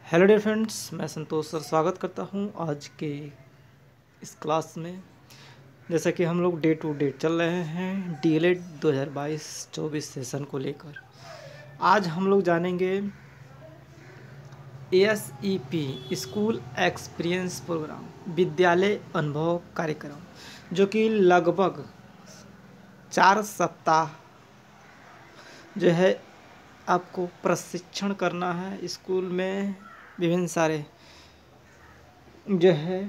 Hello dear friends, मैं संतोष sir स्वागत करता हूं आज के इस क्लास में। जैसा कि हम लोग डे टू डे चल रहे हैं डीएलएड 2022-24 सेशन को लेकर। आज हम लोग जानेंगे एएसईपी स्कूल एक्सपीरियंस प्रोग्राम विद्यालय अनुभव कार्यक्रम, जो कि लगभग 4 सप्ताह जो है आपको प्रशिक्षण करना है। स्कूल में विभिन्न सारे जो है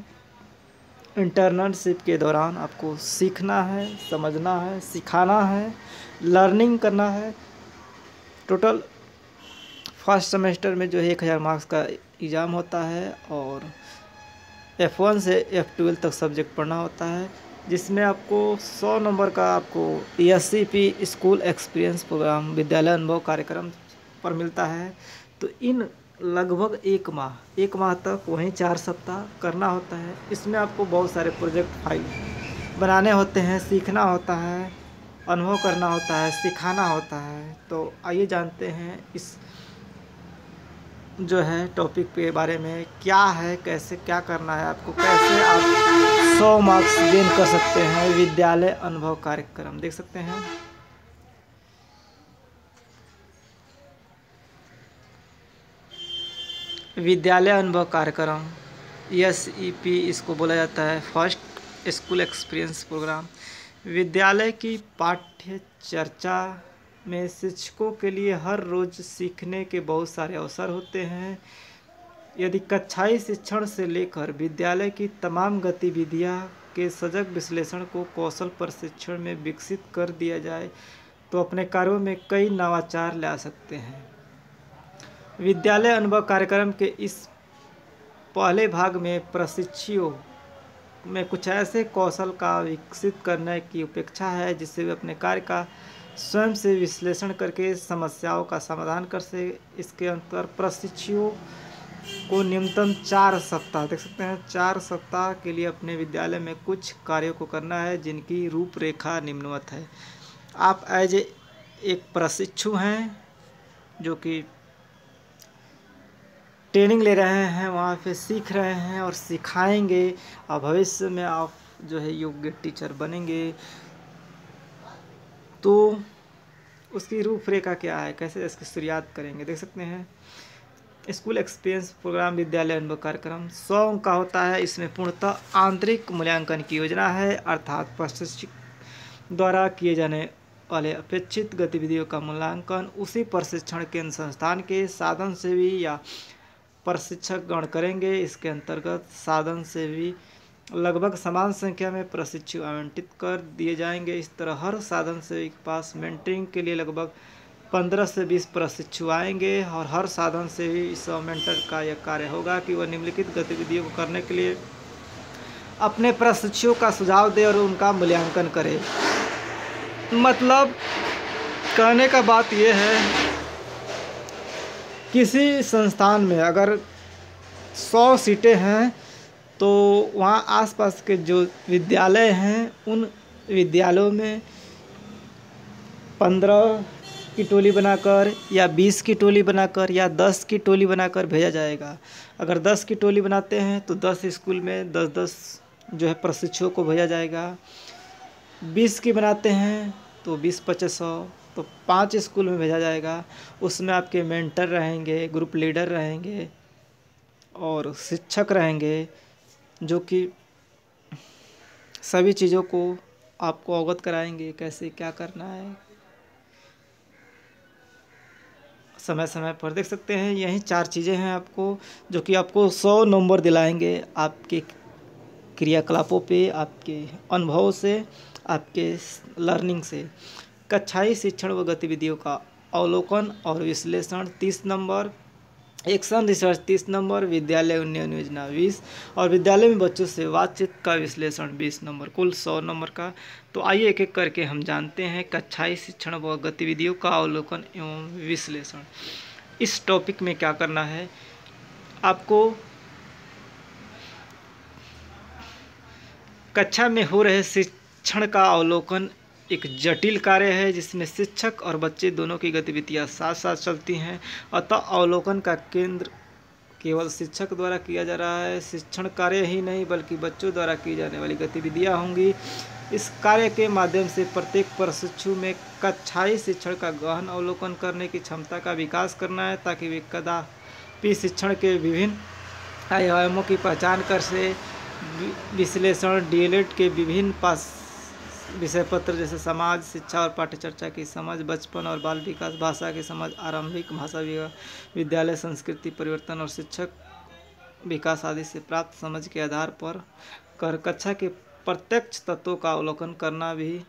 इंटर्नशिप के दौरान आपको सीखना है, समझना है, सिखाना है, लर्निंग करना है। टोटल फर्स्ट सेमेस्टर में जो है 1000 मार्क्स का एग्ज़ाम होता है और F1 से F12 तक सब्जेक्ट पढ़ना होता है, जिसमें आपको 100 नंबर का आपको एएसईपी स्कूल एक्सपीरियंस प्रोग्राम विद्यालय अनुभव कार्यक्रम पर मिलता है। तो इन लगभग एक माह तक वहीं 4 सप्ताह करना होता है। इसमें आपको बहुत सारे प्रोजेक्ट फाइल बनाने होते हैं, सीखना होता है, अनुभव करना होता है, सिखाना होता है। तो आइए जानते हैं इस जो है टॉपिक के बारे में, क्या है, कैसे क्या करना है आपको, कैसे आप 100 मार्क्स गेन कर सकते हैं। विद्यालय अनुभव कार्यक्रम देख सकते हैं। विद्यालय अनुभव कार्यक्रम एएसईपी इसको बोला जाता है, फर्स्ट स्कूल एक्सपीरियंस प्रोग्राम। विद्यालय की पाठ्य चर्चा में शिक्षकों के लिए हर रोज़ सीखने के बहुत सारे अवसर होते हैं। यदि कक्षाई शिक्षण से लेकर विद्यालय की तमाम गतिविधियां के सजग विश्लेषण को कौशल प्रशिक्षण में विकसित कर दिया जाए तो अपने कार्यों में कई नवाचार ला सकते हैं। विद्यालय अनुभव कार्यक्रम के इस पहले भाग में प्रशिक्षुओं में कुछ ऐसे कौशल का विकसित करने की अपेक्षा है जिससे वे अपने कार्य का स्वयं से विश्लेषण करके समस्याओं का समाधान कर सके। इसके अंतर प्रशिक्षुओं को न्यूनतम 4 सप्ताह देख सकते हैं, 4 सप्ताह के लिए अपने विद्यालय में कुछ कार्यों को करना है, जिनकी रूपरेखा निम्नवत है। आप एज एक प्रशिक्षु हैं जो कि ट्रेनिंग ले रहे हैं, वहाँ पे सीख रहे हैं और सिखाएंगे, और भविष्य में आप जो है योग्य टीचर बनेंगे। तो उसकी रूपरेखा क्या है, कैसे इसकी शुरुआत करेंगे, देख सकते हैं। स्कूल एक्सपीरियंस प्रोग्राम विद्यालय अनुभव कार्यक्रम 100 अंक का होता है। इसमें पूर्णतः आंतरिक मूल्यांकन की योजना है, अर्थात प्रशिक्षक द्वारा किए जाने वाले अपेक्षित गतिविधियों का मूल्यांकन उसी प्रशिक्षण केंद्र संस्थान के साधन से भी या प्रशिक्षक गण करेंगे। इसके अंतर्गत साधन से भी लगभग समान संख्या में प्रशिक्षु आवंटित कर दिए जाएंगे। इस तरह हर साधन से के पास मेंटरिंग के लिए लगभग 15 से 20 प्रशिक्षु आएंगे और हर साधन से भी इस मेंटर का यह कार्य होगा कि वह निम्नलिखित गतिविधियों को करने के लिए अपने प्रशिक्षुओं का सुझाव दे और उनका मूल्यांकन करे। मतलब कहने का बात यह है, किसी संस्थान में अगर 100 सीटें हैं तो वहाँ आसपास के जो विद्यालय हैं उन विद्यालयों में 15 की टोली बनाकर या 20 की टोली बनाकर या 10 की टोली बनाकर भेजा जाएगा। अगर 10 की टोली बनाते हैं तो 10 स्कूल में 10-10 जो है प्रशिक्षुओं को भेजा जाएगा। 20 की बनाते हैं तो 20-2500 तो 5 स्कूल में भेजा जाएगा। उसमें आपके मेंटर रहेंगे, ग्रुप लीडर रहेंगे और शिक्षक रहेंगे, जो कि सभी चीज़ों को आपको अवगत कराएंगे, कैसे क्या करना है समय समय पर। देख सकते हैं यही 4 चीज़ें हैं आपको, जो कि आपको 100 नंबर दिलाएंगे आपके क्रियाकलापों पे, आपके अनुभव से, आपके लर्निंग से। कक्षाई शिक्षण व गतिविधियों का अवलोकन और विश्लेषण 30 नंबर, एक्शन रिसर्च 30 नंबर, विद्यालय उन्नयन योजना 20 और विद्यालय में बच्चों से बातचीत का विश्लेषण 20 नंबर, कुल 100 नंबर का। तो आइए एक एक करके हम जानते हैं कक्षाई शिक्षण व गतिविधियों का अवलोकन एवं विश्लेषण। इस टॉपिक में क्या करना है आपको, कक्षा में हो रहे शिक्षण का अवलोकन एक जटिल कार्य है जिसमें शिक्षक और बच्चे दोनों की गतिविधियां साथ साथ चलती हैं। अतः अवलोकन का केंद्र केवल शिक्षक द्वारा किया जा रहा है। शिक्षण कार्य ही नहीं बल्कि बच्चों द्वारा की जाने वाली गतिविधियां होंगी। इस कार्य के माध्यम से प्रत्येक प्रशिक्षु में कक्षाई शिक्षण का गहन अवलोकन करने की क्षमता का विकास करना है, ताकि वे कदापि शिक्षण के विभिन्न आयामों की पहचान कर से विश्लेषण, डीएलएड के विभिन्न विषय पत्र जैसे समाज, शिक्षा और पाठ्यचर्चा की समझ, बचपन और बाल विकास, भाषा की समझ, आरंभिक भाषा विद्यालय संस्कृति परिवर्तन और शिक्षक विकास आदि से प्राप्त समझ के आधार पर कर कक्षा के प्रत्यक्ष तत्वों का अवलोकन करना भी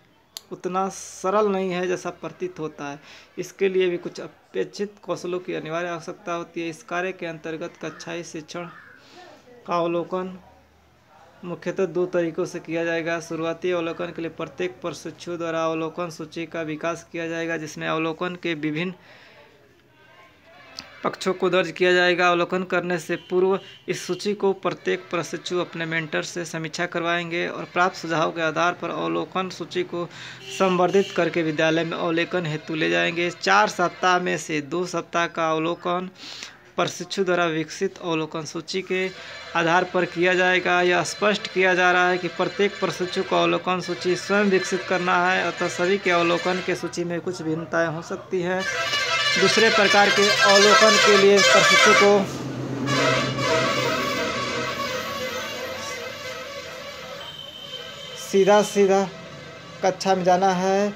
उतना सरल नहीं है जैसा प्रतीत होता है। इसके लिए भी कुछ अपेक्षित कौशलों की अनिवार्य आवश्यकता होती है। इस कार्य के अंतर्गत कक्षाई शिक्षण का अवलोकन मुख्यतः 2 तरीकों से किया जाएगा। शुरुआती अवलोकन के लिए प्रत्येक प्रशिक्षु द्वारा अवलोकन सूची का विकास किया जाएगा, जिसमें अवलोकन के विभिन्न पक्षों को दर्ज किया जाएगा। अवलोकन करने से पूर्व इस सूची को प्रत्येक प्रशिक्षु अपने मेंटर से समीक्षा करवाएंगे और प्राप्त सुझाव के आधार पर अवलोकन सूची को संवर्धित करके विद्यालय में अवलोकन हेतु ले जाएंगे। 4 सप्ताह में से 2 सप्ताह का अवलोकन प्रशिक्षु द्वारा विकसित अवलोकन सूची के आधार पर किया जाएगा। यह स्पष्ट किया जा रहा है कि प्रत्येक प्रशिक्षु को अवलोकन सूची स्वयं विकसित करना है, अतः सभी के अवलोकन के सूची में कुछ भिन्नताएं हो सकती हैं। दूसरे प्रकार के अवलोकन के लिए प्रशिक्षु को सीधा कक्षा में जाना है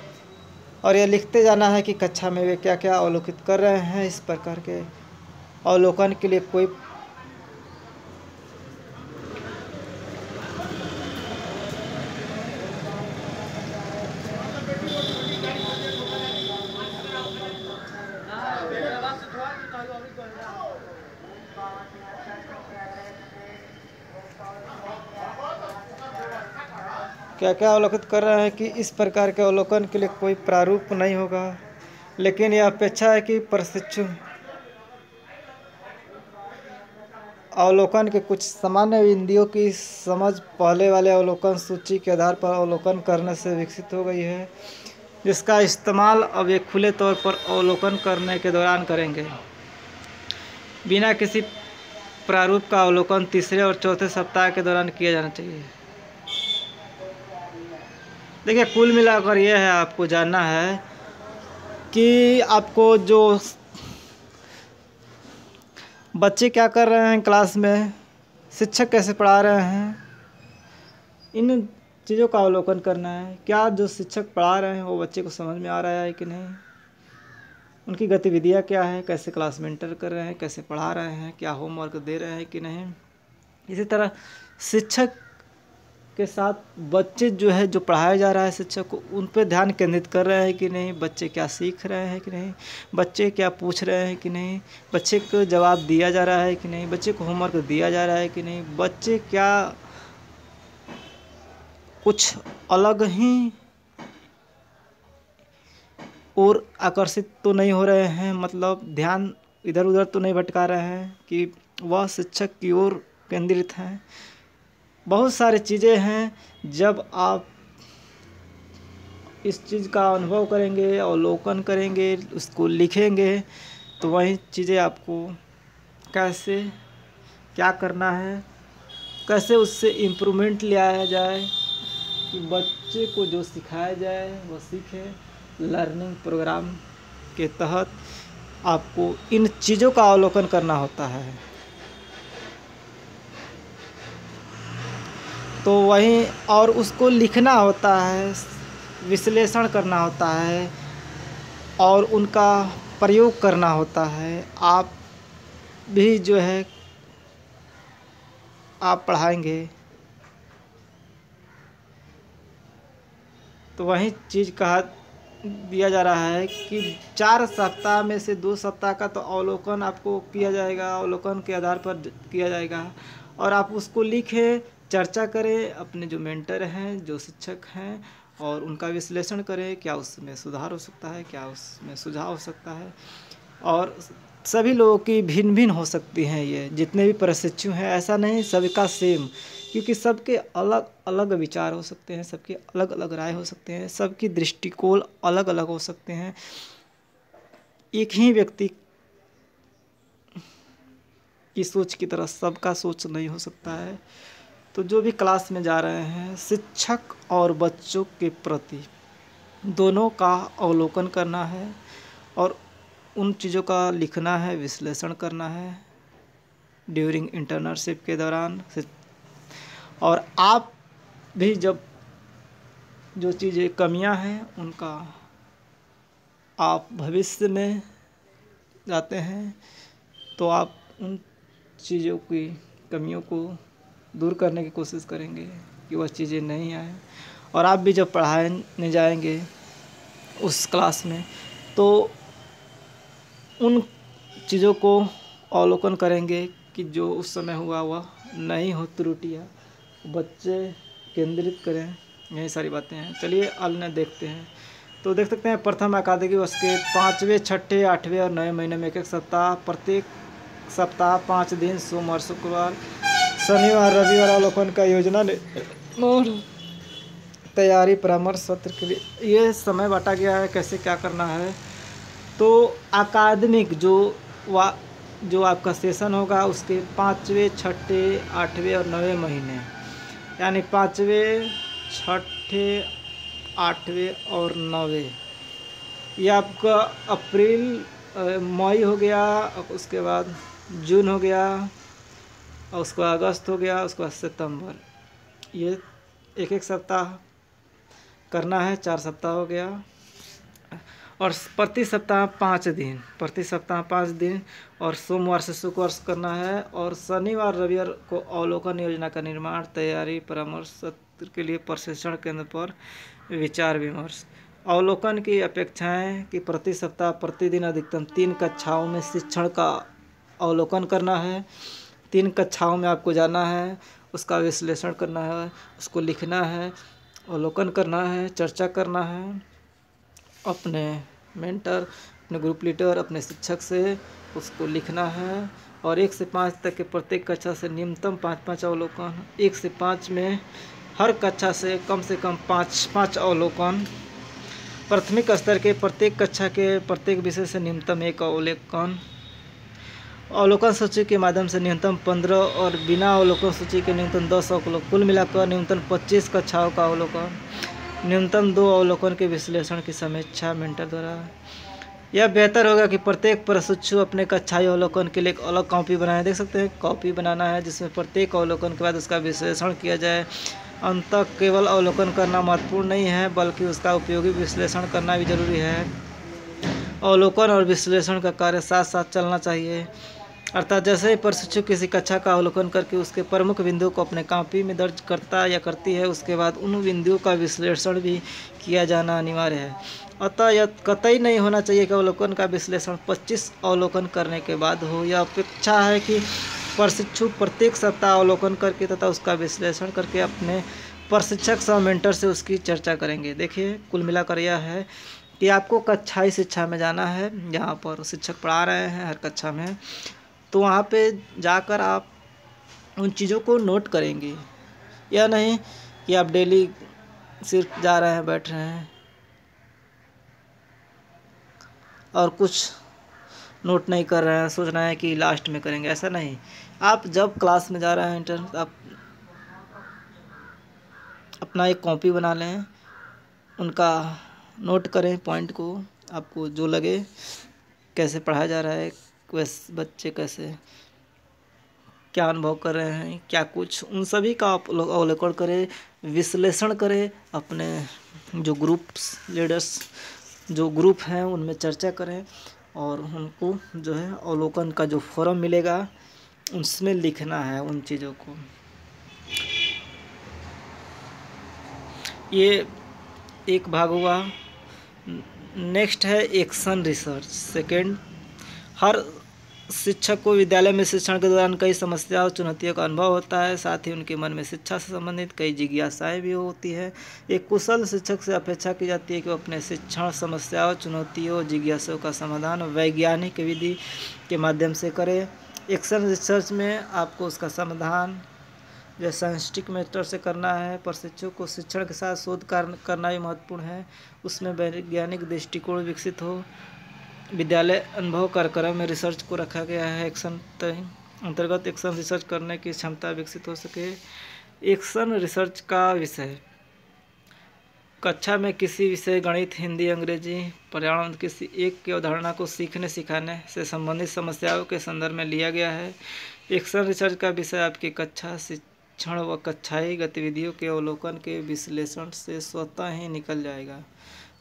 और यह लिखते जाना है कि कक्षा में वे क्या क्या अवलोकित कर रहे हैं। इस प्रकार के अवलोकन के लिए कोई क्या क्या अवलोकित कर रहे हैं कि इस प्रकार के अवलोकन के लिए कोई प्रारूप नहीं होगा, लेकिन यह अपेक्षा है कि प्रशिक्षु अवलोकन के कुछ सामान्य बिंदुओं की समझ पहले वाले अवलोकन सूची के आधार पर अवलोकन करने से विकसित हो गई है, जिसका इस्तेमाल अब एक खुले तौर पर अवलोकन करने के दौरान करेंगे। बिना किसी प्रारूप का अवलोकन तीसरे और चौथे सप्ताह के दौरान किया जाना चाहिए। देखिए, कुल मिलाकर यह है, आपको जानना है कि आपको जो बच्चे क्या कर रहे हैं क्लास में, शिक्षक कैसे पढ़ा रहे हैं, इन चीज़ों का अवलोकन करना है। क्या जो शिक्षक पढ़ा रहे हैं वो बच्चे को समझ में आ रहा है कि नहीं, उनकी गतिविधियाँ क्या है, कैसे क्लास में एंटर कर रहे हैं, कैसे पढ़ा रहे हैं, क्या होमवर्क दे रहे हैं कि नहीं। इसी तरह शिक्षक के साथ बच्चे जो है, जो पढ़ाया जा रहा है शिक्षक को, उन पर ध्यान केंद्रित कर रहे हैं कि नहीं, बच्चे क्या सीख रहे हैं कि नहीं, बच्चे क्या पूछ रहे हैं कि नहीं, बच्चे को जवाब दिया जा रहा है कि नहीं, बच्चे को होमवर्क दिया जा रहा है कि नहीं, बच्चे क्या कुछ अलग ही और आकर्षित तो नहीं हो रहे हैं, मतलब ध्यान इधर उधर तो नहीं भटका रहे हैं कि वह शिक्षक की ओर केंद्रित हैं। बहुत सारी चीज़ें हैं, जब आप इस चीज़ का अनुभव करेंगे, अवलोकन करेंगे, उसको लिखेंगे, तो वही चीज़ें आपको कैसे क्या करना है, कैसे उससे इम्प्रूवमेंट ले आया जाए कि बच्चे को जो सिखाया जाए वो सीखे। लर्निंग प्रोग्राम के तहत आपको इन चीज़ों का अवलोकन करना होता है। तो वहीं और उसको लिखना होता है, विश्लेषण करना होता है और उनका प्रयोग करना होता है। आप भी जो है आप पढ़ाएंगे तो वही चीज़ कहा दिया जा रहा है कि 4 सप्ताह में से 2 सप्ताह का तो अवलोकन आपको किया जाएगा, अवलोकन के आधार पर किया जाएगा और आप उसको लिखें, चर्चा करें अपने जो मेंटर हैं, जो शिक्षक हैं, और उनका विश्लेषण करें, क्या उसमें सुधार हो सकता है, क्या उसमें सुझाव हो सकता है। और सभी लोगों की भिन्न भिन्न हो सकती हैं, ये जितने भी प्रशिक्षु हैं, ऐसा नहीं सबका सेम, क्योंकि सबके अलग अलग विचार हो सकते हैं, सबके अलग अलग राय हो सकते हैं, सबकी दृष्टिकोण अलग अलग हो सकते हैं। एक ही व्यक्ति की सोच की तरह सबका सोच नहीं हो सकता है। तो जो भी क्लास में जा रहे हैं, शिक्षक और बच्चों के प्रति दोनों का अवलोकन करना है और उन चीज़ों का लिखना है, विश्लेषण करना है ड्यूरिंग इंटर्नशिप के दौरान। और आप भी जब जो चीज़ें कमियां हैं उनका आप भविष्य में जाते हैं तो आप उन चीज़ों की कमियों को दूर करने की कोशिश करेंगे कि वह चीज़ें नहीं आए। और आप भी जब पढ़ाने जाएंगे उस क्लास में तो उन चीज़ों को अवलोकन करेंगे कि जो उस समय हुआ वह नहीं हो, त्रुटियाँ बच्चे केंद्रित करें, यही सारी बातें हैं। चलिए अन्य देखते हैं। तो देख सकते हैं प्रथम अकादमिक वर्ष के 5वें, 6ठे, 8वें और 9वें महीने में एक सप्ताह, प्रत्येक सप्ताह 5 दिन सोमवार, शुक्रवार, शनिवार, रविवार अवलोकन का योजना और तैयारी परामर्श सत्र के लिए ये समय बांटा गया है कैसे क्या करना है। तो अकादमिक जो आपका सेशन होगा उसके 5वें, 6ठे, 8वें और 9वें महीने, यानी 5वें, 6ठे, 8वें और 9वें, ये आपका अप्रैल मई हो गया, उसके बाद जून हो गया, और उसके बाद अगस्त हो गया, उसके बाद सितंबर। ये एक एक सप्ताह करना है, 4 सप्ताह हो गया। और प्रति सप्ताह 5 दिन, प्रति सप्ताह 5 दिन, और सोमवार से शुक्रवार करना है। और शनिवार रविवार को अवलोकन योजना का निर्माण, तैयारी परामर्श सत्र के लिए प्रशिक्षण केंद्र पर विचार विमर्श। अवलोकन की अपेक्षाएं कि प्रति सप्ताह प्रतिदिन अधिकतम 3 कक्षाओं में शिक्षण का अवलोकन करना है। 3 कक्षाओं में आपको जाना है, उसका विश्लेषण करना है, उसको लिखना है, अवलोकन करना है, चर्चा करना है अपने मेंटर, अपने ग्रुप लीडर, अपने शिक्षक से उसको लिखना है। और 1 से 5 तक के प्रत्येक कक्षा से न्यूनतम 5-5 अवलोकन, 1 से 5 में हर कक्षा से कम 5-5 अवलोकन। प्राथमिक स्तर के प्रत्येक कक्षा के प्रत्येक विषय से न्यूनतम 1 अवलोकन। अवलोकन सूची के माध्यम से न्यूनतम 15 और बिना अवलोकन सूची के न्यूनतम 10 अवलोकन। कुल मिलाकर न्यूनतम 25 कक्षाओं का अवलोकन। न्यूनतम 2 अवलोकन के विश्लेषण की समीक्षा मेंटर द्वारा। यह बेहतर होगा कि प्रत्येक प्रशिक्षु अपने कक्षाई अवलोकन के लिए एक अलग कॉपी बनाए। देख सकते हैं कॉपी बनाना है जिसमें प्रत्येक अवलोकन के बाद उसका विश्लेषण किया जाए। अंततः केवल अवलोकन करना महत्वपूर्ण नहीं है बल्कि उसका उपयोगी विश्लेषण करना भी जरूरी है। अवलोकन और विश्लेषण का कार्य साथ साथ चलना चाहिए, अर्थात जैसे ही प्रशिक्षु किसी कक्षा का अवलोकन करके उसके प्रमुख बिंदुओं को अपने कॉपी में दर्ज करता या करती है, उसके बाद उन बिंदुओं का विश्लेषण भी किया जाना अनिवार्य है। अतः यह कतई नहीं होना चाहिए कि अवलोकन का विश्लेषण 25 अवलोकन करने के बाद हो। यह अपेक्षा है कि प्रशिक्षु प्रत्येक सप्ताह अवलोकन करके तथा उसका विश्लेषण करके अपने प्रशिक्षक सह मेंटर से उसकी चर्चा करेंगे। देखिए कुल मिलाकर यह है कि आपको कक्षाई शिक्षा में जाना है, जहाँ पर शिक्षक पढ़ा रहे हैं हर कक्षा में, तो वहाँ पे जाकर आप उन चीज़ों को नोट करेंगे। यह नहीं कि आप डेली सिर्फ जा रहे हैं, बैठ रहे हैं और कुछ नोट नहीं कर रहे हैं, सोच रहे हैं कि लास्ट में करेंगे, ऐसा नहीं। आप जब क्लास में जा रहे हैं इंटर, आप अपना एक कॉपी बना लें, उनका नोट करें पॉइंट को, आपको जो लगे कैसे पढ़ाया जा रहा है, वैसे बच्चे कैसे क्या अनुभव कर रहे हैं, क्या कुछ, उन सभी का आप लोग अवलोकन करें, विश्लेषण करें। अपने जो ग्रुप्स लीडर्स जो ग्रुप हैं उनमें चर्चा करें और उनको जो है अवलोकन का जो फॉर्म मिलेगा उसमें लिखना है उन चीज़ों को। ये एक भाग हुआ। नेक्स्ट है एक्शन रिसर्च। सेकेंड, हर शिक्षक को विद्यालय में शिक्षण के दौरान कई समस्याओं और चुनौतियों का अनुभव होता है, साथ ही उनके मन में शिक्षा से संबंधित कई जिज्ञासाएं भी होती है। एक कुशल शिक्षक से अपेक्षा की जाती है कि वो अपने शिक्षण समस्याओं, चुनौतियों और जिज्ञासाओं का समाधान वैज्ञानिक विधि के माध्यम से करे। एक्शन रिसर्च में आपको उसका समाधान जो साइंटिफिक मेथड से करना है। प्रशिक्षु को शिक्षण के साथ शोध करना भी महत्वपूर्ण है, उसमें वैज्ञानिक दृष्टिकोण विकसित हो। विद्यालय अनुभव कार्यक्रम में रिसर्च को रखा गया है। एक्शन अंतर्गत एक्शन रिसर्च करने की क्षमता विकसित हो सके। एक्शन रिसर्च का विषय कक्षा में किसी विषय गणित, हिंदी, अंग्रेजी, पर्यावरण किसी एक की अवधारणा को सीखने सिखाने से संबंधित समस्याओं के संदर्भ में लिया गया है। एक्शन रिसर्च का विषय आपकी कक्षा शिक्षण व कक्षाई गतिविधियों के अवलोकन के विश्लेषण से स्वतः ही निकल जाएगा।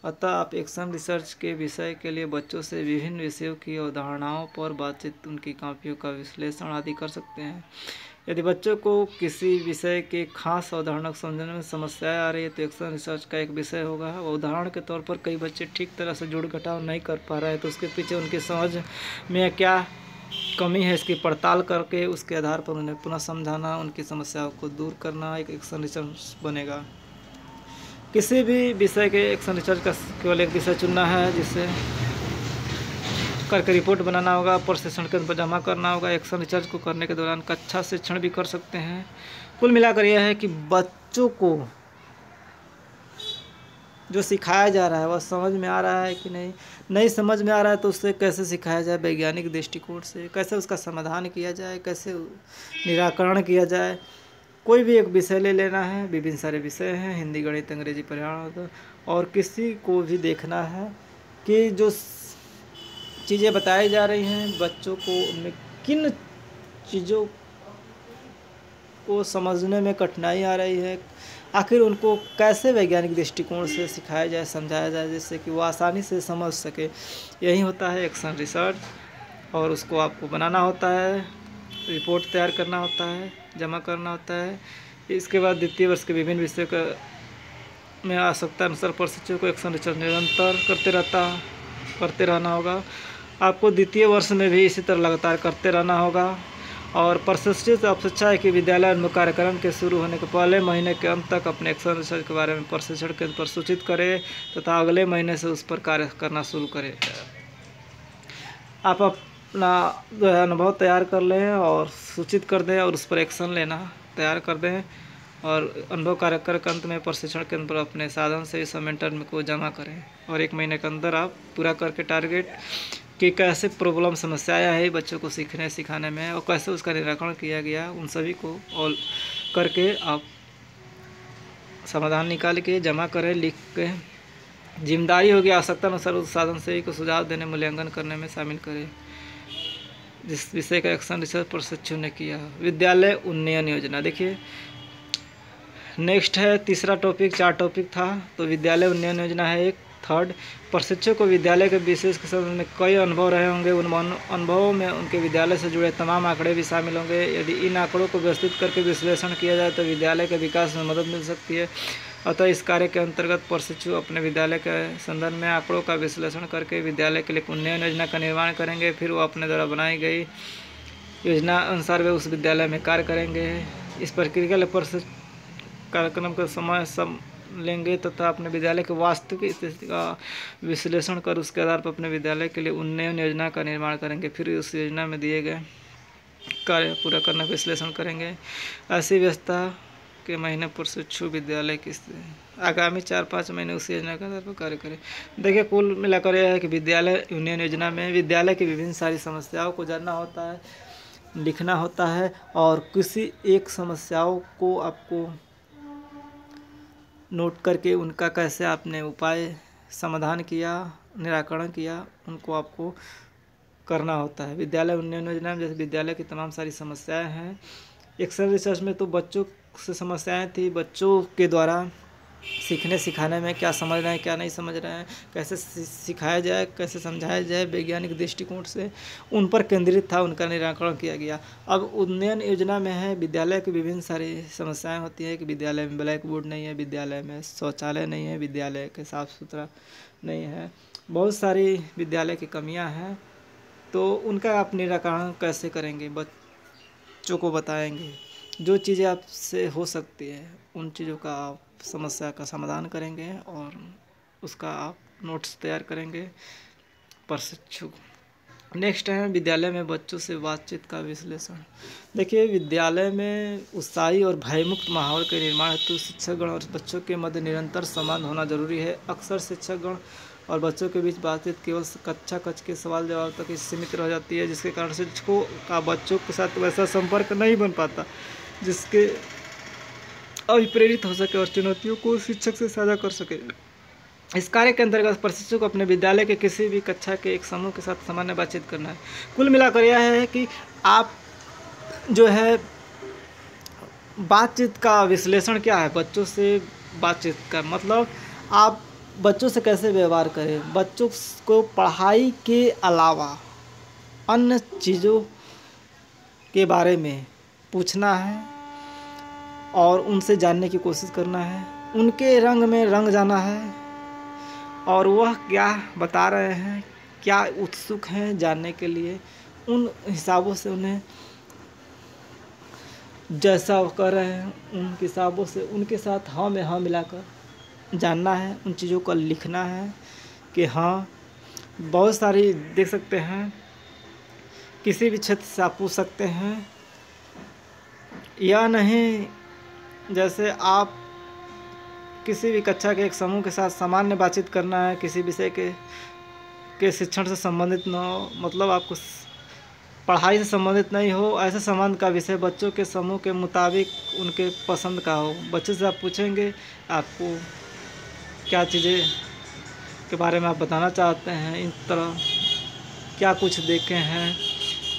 अतः आप एक्शन रिसर्च के विषय के लिए बच्चों से विभिन्न विषयों की अवधारणाओं पर बातचीत, उनकी कापियों का विश्लेषण आदि कर सकते हैं। यदि बच्चों को किसी विषय के खास अवधारणा को समझने में समस्याएं आ रही है तो एक्शन रिसर्च का एक विषय होगा। उदाहरण के तौर पर कई बच्चे ठीक तरह से जोड़ घटाव नहीं कर पा रहे हैं तो उसके पीछे उनकी समझ में क्या कमी है इसकी पड़ताल करके उसके आधार पर उन्हें पुनः समझाना, उनकी समस्याओं को दूर करना एक एक्शन रिसर्च बनेगा। किसी भी विषय के एक्शन रिसर्च का केवल एक विषय चुनना है जिससे करके रिपोर्ट बनाना होगा, प्रशिक्षण केंद्र पर जमा करना होगा। एक्शन रिसर्च को करने के दौरान कक्षा शिक्षण भी कर सकते हैं। कुल मिलाकर यह है कि बच्चों को जो सिखाया जा रहा है वह समझ में आ रहा है कि नहीं समझ में आ रहा है तो उससे कैसे सिखाया जाए, वैज्ञानिक दृष्टिकोण से कैसे उसका समाधान किया जाए, कैसे निराकरण किया जाए। कोई भी एक विषय ले लेना है, विभिन्न सारे विषय हैं, हिंदी, गणित, अंग्रेजी, पर्यावरण, और किसी को भी देखना है कि जो चीज़ें बताई जा रही हैं बच्चों को उनमें किन चीज़ों को समझने में कठिनाई आ रही है, आखिर उनको कैसे वैज्ञानिक दृष्टिकोण से सिखाया जाए, समझाया जाए जिससे कि वो आसानी से समझ सके। यही होता है एक्शन रिसर्च और उसको आपको बनाना होता है, रिपोर्ट तैयार करना होता है, जमा करना होता है। इसके बाद द्वितीय वर्ष के विभिन्न विषयों का में आवश्यकता अनुसार प्रशिक्षकों को एक्शन रिसर्च निरंतर करते रहना होगा। आपको द्वितीय वर्ष में भी इसी तरह लगातार करते रहना होगा। और प्रशिक्षित अपेक्षा है कि विद्यालय उन्मुख कार्यक्रम के शुरू होने के पहले महीने के अंत तक अपने एक्शन रिसर्च के बारे में प्रशिक्षण केंद्र पर सूचित करें तथा अगले महीने से उस पर कार्य करना शुरू करें। आप अपना जो है अनुभव तैयार कर लें और सूचित कर दें और उस पर एक्शन लेना तैयार कर दें और अनुभव कार्यक्रम के अंत में प्रशिक्षण केंद्र पर अपने साधन से इस मेंटर को जमा करें और 1 महीने के अंदर आप पूरा करके टारगेट कि कैसे प्रॉब्लम समस्याएं आई बच्चों को सीखने सिखाने में और कैसे उसका निराकरण किया गया, उन सभी को ऑल करके आप समाधान निकाल के जमा करें, लिख के। जिम्मेदारी होगी आवश्यकता अनुसार उस साधन से ही को सुझाव देने, मूल्यांकन करने में शामिल करें जिस विषय का एक्शन रिसर्च प्रशिक्षु ने किया। विद्यालय उन्नयन योजना, देखिए नेक्स्ट है तीसरा टॉपिक, 4 टॉपिक था तो विद्यालय उन्नयन योजना है एक। थर्ड, प्रशिक्षक को विद्यालय के विशेष के संबंध में कई अनुभव रहे होंगे, उन अनुभवों में उनके विद्यालय से जुड़े तमाम आंकड़े भी शामिल होंगे। यदि इन आंकड़ों को व्यवस्थित करके विश्लेषण किया जाए तो विद्यालय के विकास में मदद मिल सकती है। अतः इस कार्य के अंतर्गत प्रशिक्षु अपने विद्यालय के संदर्भ में आंकड़ों का विश्लेषण करके विद्यालय के लिए उन्नयन योजना का निर्माण करेंगे। फिर वो अपने द्वारा बनाई गई योजना अनुसार वे उस विद्यालय में कार्य करेंगे। इस प्रक्रिया के प्रशिक्षण कार्यक्रम का समय लेंगे तथा अपने विद्यालय के वास्तविक स्थिति का विश्लेषण कर उसके आधार पर अपने विद्यालय के लिए उन्नयन योजना का निर्माण करेंगे। फिर उस योजना में दिए गए कार्य पूरा करने का विश्लेषण करेंगे। ऐसी व्यवस्था के महीने प्रशिक्षु विद्यालय की आगामी 4-5 महीने उस योजना के आधार पर कार्य करें। देखिए कुल मिलाकर यह है कि विद्यालय उन्नयन योजना में विद्यालय की विभिन्न सारी समस्याओं को जानना होता है, लिखना होता है और किसी एक समस्याओं को आपको नोट करके उनका कैसे आपने उपाय समाधान किया, निराकरण किया, उनको आपको करना होता है। विद्यालय उन्नयन योजना में जैसे विद्यालय की तमाम सारी समस्याएं हैं। एक्शन रिसर्च में तो बच्चों से समस्याएं थी, बच्चों के द्वारा सीखने सिखाने में क्या समझ रहे हैं क्या नहीं समझ रहे हैं, कैसे सिखाया जाए, कैसे समझाया जाए वैज्ञानिक दृष्टिकोण से, उन पर केंद्रित था, उनका निराकरण किया गया। अब उन्नयन योजना में है विद्यालय की विभिन्न सारी समस्याएं होती हैं कि विद्यालय में ब्लैक बोर्ड नहीं है, विद्यालय में शौचालय नहीं है, विद्यालय के साफ़ सुथरा नहीं है, बहुत सारी विद्यालय की कमियाँ हैं। तो उनका आप निराकरण कैसे करेंगे, बच्चों को बताएंगे। जो चीज़ें आपसे हो सकती है उन चीज़ों का आप समस्या का समाधान करेंगे और उसका आप नोट्स तैयार करेंगे प्रशिक्षु। नेक्स्ट है विद्यालय में बच्चों से बातचीत का विश्लेषण। देखिए विद्यालय में उत्साही और भयमुक्त माहौल के निर्माण हेतु शिक्षकगण और बच्चों के मध्य निरंतर संवाद होना जरूरी है। अक्सर शिक्षकगण और बच्चों के बीच बातचीत केवल कक्षा कक्ष के सवाल जवाब तक ही सीमित रह जाती है, जिसके कारण शिक्षकों का बच्चों के साथ वैसा संपर्क नहीं बन पाता जिसके अभिप्रेरित हो सके और चुनौतियों को शिक्षक से साझा कर सके। इस कार्य के अंतर्गत प्रशिक्षु को अपने विद्यालय के किसी भी कक्षा के एक समूह के साथ सामान्य बातचीत करना है। कुल मिलाकर यह है कि आप जो है बातचीत का विश्लेषण क्या है, बच्चों से बातचीत का मतलब आप बच्चों से कैसे व्यवहार करें, बच्चों को पढ़ाई के अलावा अन्य चीज़ों के बारे में पूछना है और उनसे जानने की कोशिश करना है, उनके रंग में रंग जाना है और वह क्या बता रहे हैं, क्या उत्सुक हैं जानने के लिए, उन हिसाबों से उन्हें जैसा वो कर रहे हैं उन हिसाबों से उनके साथ हाँ में हाँ मिलाकर जानना है, उन चीज़ों को लिखना है कि हाँ। बहुत सारी देख सकते हैं, किसी भी क्षेत्र से आप पूछ सकते हैं या नहीं। जैसे आप किसी भी कक्षा के एक समूह के साथ सामान्य बातचीत करना है, किसी विषय के शिक्षण से संबंधित न हो, मतलब आपको पढ़ाई से संबंधित नहीं हो, ऐसे संबंध का विषय बच्चों के समूह के मुताबिक उनके पसंद का हो। बच्चे से आप पूछेंगे आपको क्या चीज़ें के बारे में आप बताना चाहते हैं, इन तरह क्या कुछ देखे हैं,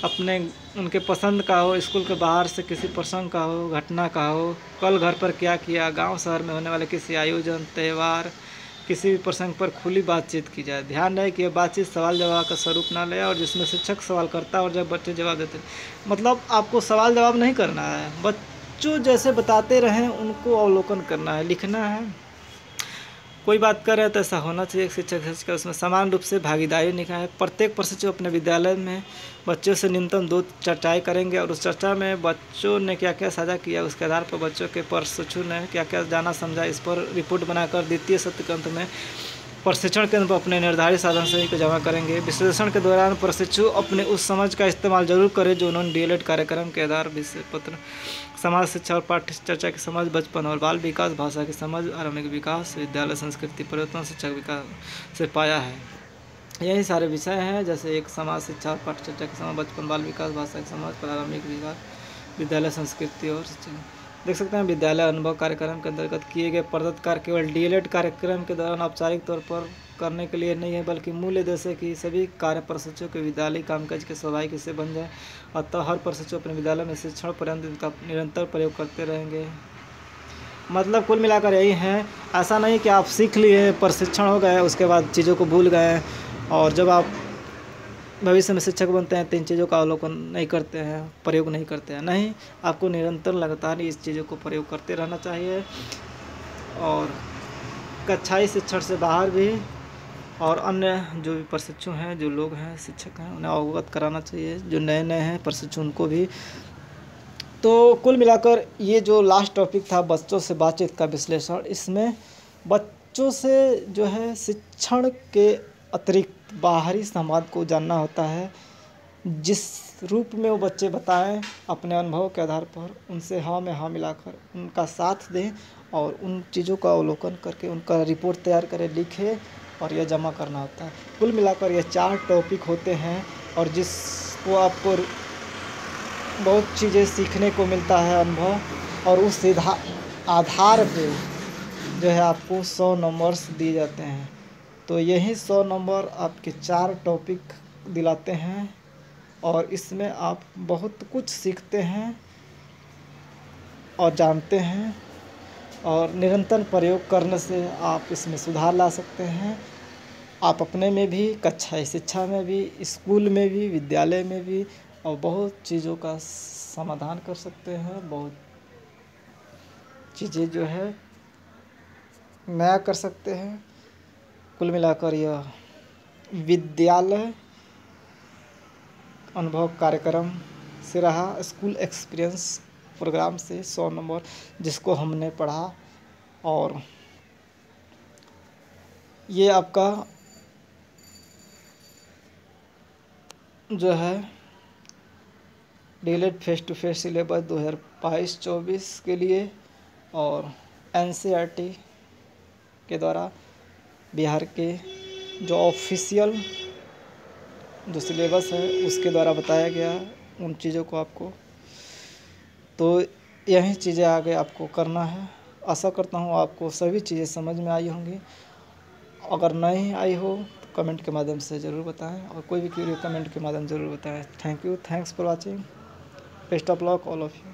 अपने उनके पसंद का हो, स्कूल के बाहर से किसी प्रसंग का हो, घटना का हो, कल घर पर क्या किया, गांव शहर में होने वाले किसी आयोजन त्यौहार, किसी भी प्रसंग पर खुली बातचीत की जाए। ध्यान रहे कि यह बातचीत सवाल जवाब का स्वरूप ना ले और जिसमें शिक्षक सवाल करता है और जब बच्चे जवाब देते हैं। मतलब आपको सवाल जवाब नहीं करना है, बच्चों जैसे बताते रहें उनको अवलोकन करना है, लिखना है। कोई बात कर रहे हैं तो ऐसा होना चाहिए शिक्षक उसमें समान रूप से भागीदारी निभाए। प्रत्येक प्रशिक्षु अपने विद्यालय में बच्चों से न्यूनतम 2 चर्चाएँ करेंगे और उस चर्चा में बच्चों ने क्या क्या साझा किया, उसके आधार पर बच्चों के प्रशिक्षु ने क्या क्या जाना समझा, इस पर रिपोर्ट बनाकर द्वितीय सत्र के अंत में प्रशिक्षण केंद्र पर अपने निर्धारित साधन सही को जमा करेंगे। विश्लेषण के दौरान प्रशिक्षु अपने उस समझ का इस्तेमाल जरूर करें जो उन्होंने डीएलएड कार्यक्रम के आधार विषय पत्र, समाज शिक्षा और पाठ्य चर्चा की समझ, बचपन और बाल विकास, भाषा की समझ, आरंभिक विकास, विद्यालय संस्कृति परिवर्तन, शिक्षक विकास से पाया है। यही सारे विषय हैं, जैसे एक समाज शिक्षा और पाठ्य चर्चा की समझ, बचपन बाल विकास, भाषा की समझ, प्रारंभिक विकास, विद्यालय संस्कृति और देख सकते हैं। विद्यालय अनुभव कार्यक्रम के अंतर्गत किए गए प्रदत्त कार्य केवल डीएलएड कार्यक्रम के दौरान औपचारिक तौर पर करने के लिए नहीं है, बल्कि मूल उद्देश्य है कि सभी कार्य प्रशिक्षुओं के विद्यालय कामकाज के स्वाभाविक हिस्से बन जाए। अतः हर प्रशिक्षु अपने विद्यालय में शिक्षण पर्यंत इनका निरंतर प्रयोग करते रहेंगे। मतलब कुल मिलाकर यही है, ऐसा नहीं कि आप सीख लिए, प्रशिक्षण हो गए, उसके बाद चीज़ों को भूल गए और जब आप भविष्य में शिक्षक बनते हैं तो इन चीज़ों का अवलोकन नहीं करते हैं, प्रयोग नहीं करते हैं। नहीं, आपको निरंतर लगातार इस चीज़ों को प्रयोग करते रहना चाहिए और कक्षाई शिक्षण से बाहर भी और अन्य जो भी प्रशिक्षु हैं, जो लोग हैं, शिक्षक हैं, उन्हें अवगत कराना चाहिए, जो नए नए हैं प्रशिक्षु उनको भी। तो कुल मिलाकर ये जो लास्ट टॉपिक था बच्चों से बातचीत का विश्लेषण, इसमें बच्चों से जो है शिक्षण के अतिरिक्त बाहरी संवाद को जानना होता है, जिस रूप में वो बच्चे बताएं अपने अनुभव के आधार पर, उनसे हाँ में हाँ मिलाकर उनका साथ दें और उन चीज़ों का अवलोकन करके उनका रिपोर्ट तैयार करें, लिखें और यह जमा करना होता है। कुल मिलाकर ये 4 टॉपिक होते हैं और जिसको आपको बहुत चीज़ें सीखने को मिलता है अनुभव, और उस आधार पे जो है आपको 100 नंबर्स दिए जाते हैं। तो यही 100 नंबर आपके 4 टॉपिक दिलाते हैं और इसमें आप बहुत कुछ सीखते हैं और जानते हैं और निरंतर प्रयोग करने से आप इसमें सुधार ला सकते हैं। आप अपने में भी, कक्षाई शिक्षा में भी, स्कूल में भी, विद्यालय में भी और बहुत चीज़ों का समाधान कर सकते हैं, बहुत चीज़ें जो है नया कर सकते हैं। कुल मिलाकर यह विद्यालय अनुभव कार्यक्रम से रहा, स्कूल एक्सपीरियंस प्रोग्राम से 100 नंबर जिसको हमने पढ़ा और ये आपका जो है DElEd face to face syllabus 2022-24 के लिए और एनसीईआरटी के द्वारा बिहार के जो ऑफिशियल जो सिलेबस है उसके द्वारा बताया गया उन चीज़ों को आपको, तो यही चीज़ें आगे आपको करना है। आशा करता हूँ आपको सभी चीज़ें समझ में आई होंगी। अगर नहीं आई हो तो कमेंट के माध्यम से ज़रूर बताएं, और कोई भी क्वेरी कमेंट के माध्यम से ज़रूर बताएं। Thank you, thanks for watching, best of luck all of you.